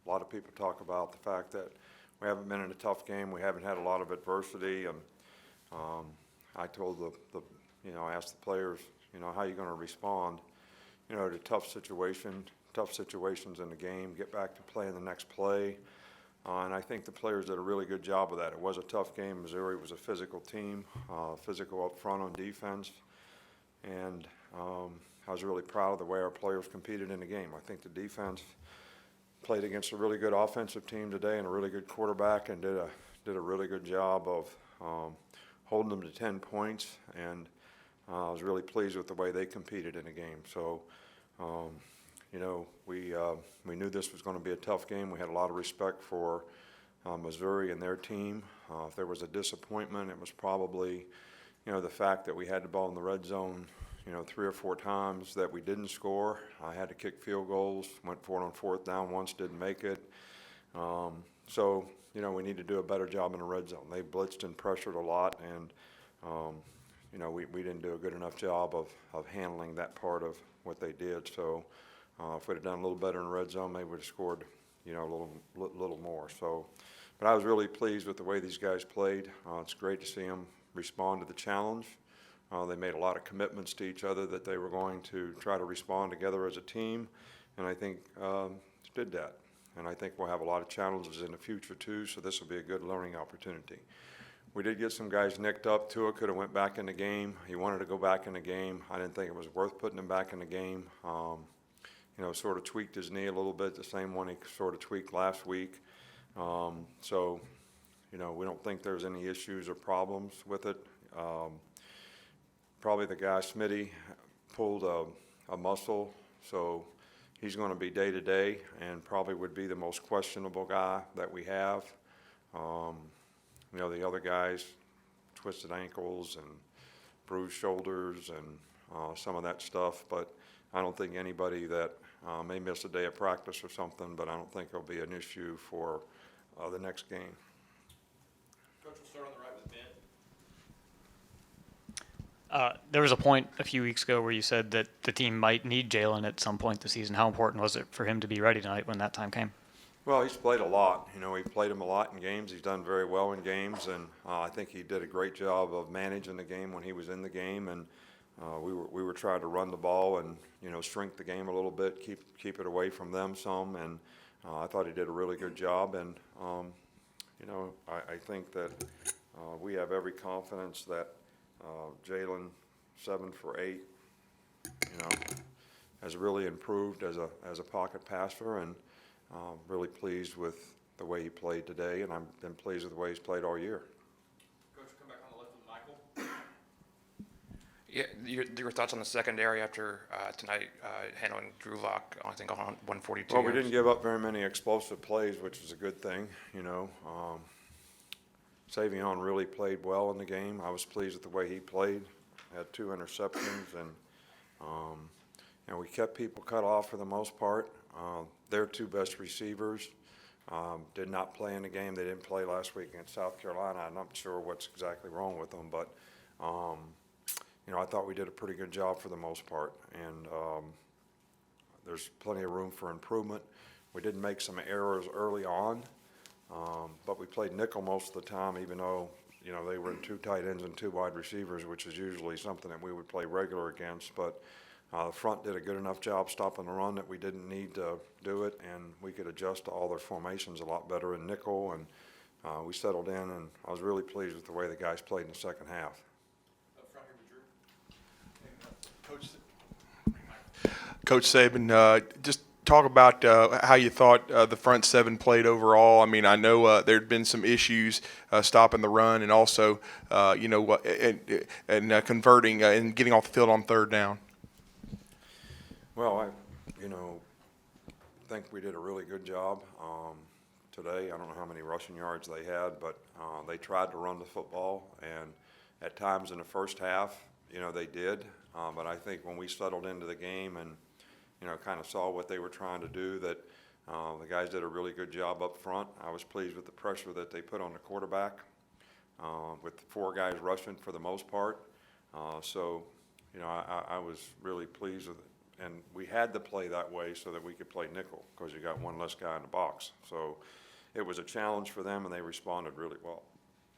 A lot of people talk about the fact that we haven't been in a tough game. We haven't had a lot of adversity, and I told I asked the players, how are you going to respond, to tough situations in the game, get back to playing the next play. And I think the players did a really good job of that. It was a tough game. Missouri was a physical team, physical up front on defense. And I was really proud of the way our players competed in the game. I think the defense played against a really good offensive team today and a really good quarterback, and did a really good job of holding them to 10 points. And I was really pleased with the way they competed in the game. So, we knew this was going to be a tough game. We had a lot of respect for Missouri and their team. If there was a disappointment, it was probably, the fact that we had the ball in the red zone, 3 or 4 times that we didn't score. I had to kick field goals, went for it on 4th down once, didn't make it. So, we need to do a better job in the red zone. They blitzed and pressured a lot, and, we didn't do a good enough job of handling that part of what they did. So if we'd have done a little better in the red zone, maybe we'd have scored, a little more. So, but I was really pleased with the way these guys played. It's great to see them respond to the challenge. They made a lot of commitments to each other that they were going to try to respond together as a team, and I think did that. And I think we'll have a lot of challenges in the future too, so this will be a good learning opportunity. We did get some guys nicked up. Tua could have went back in the game. He wanted to go back in the game. I didn't think it was worth putting him back in the game. Sort of tweaked his knee a little bit, the same one he sort of tweaked last week. So, we don't think there's any issues or problems with it. Probably the guy, Smitty, pulled a muscle, so he's going to be day-to-day and probably would be the most questionable guy that we have. The other guys, twisted ankles and bruised shoulders and some of that stuff, but I don't think anybody that may miss a day of practice or something, but I don't think it'll be an issue for the next game. Coach, we'll start on the right with Ben. There was a point a few weeks ago where you said that the team might need Jalen at some point this season. How important was it for him to be ready tonight when that time came? Well, he's played a lot. We played him a lot in games. He's done very well in games, and I think he did a great job of managing the game when he was in the game. And we were trying to run the ball and shrink the game a little bit, keep it away from them some. And I thought he did a really good job. And I think that we have every confidence that Jalen, 7 for 8, has really improved as a pocket passer, and really pleased with the way he played today, and I've been pleased with the way he's played all year. Coach, come back on the left with Michael. Yeah, your thoughts on the secondary after tonight handling Drew Lock, I think, on 142 Well, yards? we didn't give up very many explosive plays, which is a good thing, Saban really played well in the game. I was pleased with the way he played. Had 2 interceptions, and we kept people cut off for the most part. Their 2 best receivers did not play in the game. They didn't play last week against South Carolina. I'm not sure what's exactly wrong with them, but I thought we did a pretty good job for the most part, and there's plenty of room for improvement. We did make some errors early on, but we played nickel most of the time, even though they were in 2 tight ends and 2 wide receivers, which is usually something that we would play regular against. But the front did a good enough job stopping the run that we didn't need to do it, and we could adjust to all their formations a lot better in nickel, and we settled in, and I was really pleased with the way the guys played in the second half. Up front here with Drew. Coach Saban, just talk about how you thought the front 7 played overall. I mean, I know there'd been some issues stopping the run, and also, and converting and getting off the field on 3rd down. Well, I think we did a really good job today. I don't know how many rushing yards they had, but they tried to run the football, and at times in the first half, they did. But I think when we settled into the game and, kind of saw what they were trying to do, that the guys did a really good job up front. I was pleased with the pressure that they put on the quarterback with 4 guys rushing for the most part. So, I was really pleased with and we had to play that way so that we could play nickel, because you got one less guy in the box. So it was a challenge for them, and they responded really well.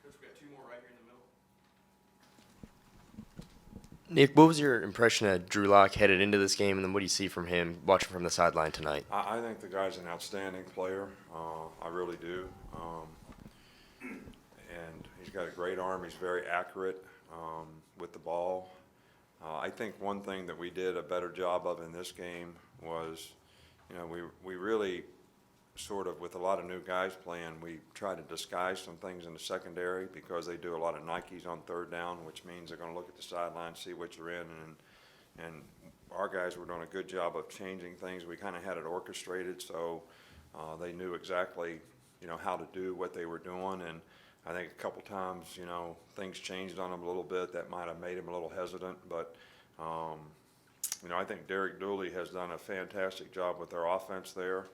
Coach, we got two more right here in the middle. Nick, what was your impression of Drew Lock headed into this game, and then what do you see from him watching from the sideline tonight? I think the guy's an outstanding player. I really do. And he's got a great arm. He's very accurate with the ball. I think one thing that we did a better job of in this game was, we really sort of, with a lot of new guys playing, we try to disguise some things in the secondary, because they do a lot of Nikes on third down, which means they're going to look at the sideline, see what you're in, and our guys were doing a good job of changing things. We kind of had it orchestrated, so they knew exactly, how to do what they were doing. And I think a couple times, things changed on them a little bit. That might have made him a little hesitant, but I think Derek Dooley has done a fantastic job with their offense there.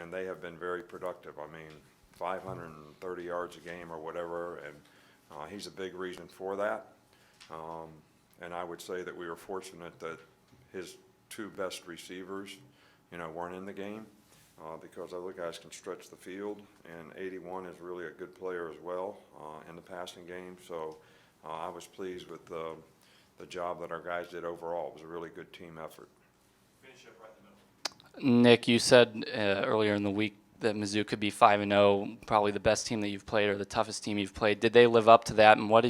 And they have been very productive. I mean, 530 yards a game or whatever, and he's a big reason for that. And I would say that we were fortunate that his two best receivers, weren't in the game, because other guys can stretch the field, and 81 is really a good player as well in the passing game. So I was pleased with the job that our guys did overall. It was a really good team effort. Finish up right in the middle. Nick, you said earlier in the week that Mizzou could be 5-0, probably the best team that you've played or the toughest team you've played. Did they live up to that, and what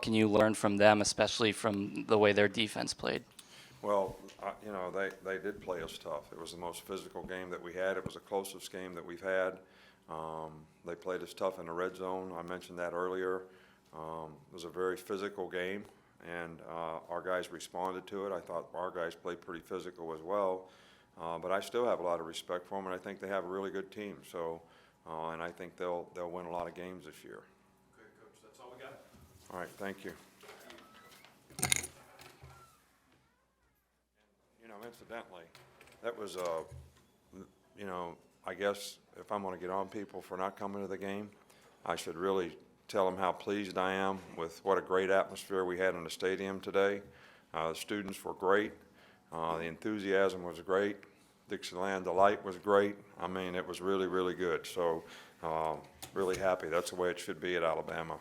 can you learn from them, especially from the way their defense played? Well, they did play us tough. It was the most physical game that we had. It was the closest game that we've had. They played us tough in the red zone. I mentioned that earlier. It was a very physical game, and our guys responded to it. I thought our guys played pretty physical as well. But I still have a lot of respect for them, and I think they have a really good team. So, and I think they'll win a lot of games this year. Okay, Coach, that's all we got. All right, thank you. Incidentally, that was I guess if I'm going to get on people for not coming to the game, I should really tell them how pleased I am with what a great atmosphere we had in the stadium today. The students were great. The enthusiasm was great. Dixieland Delight was great. I mean, it was really, really good. So really happy. That's the way it should be at Alabama.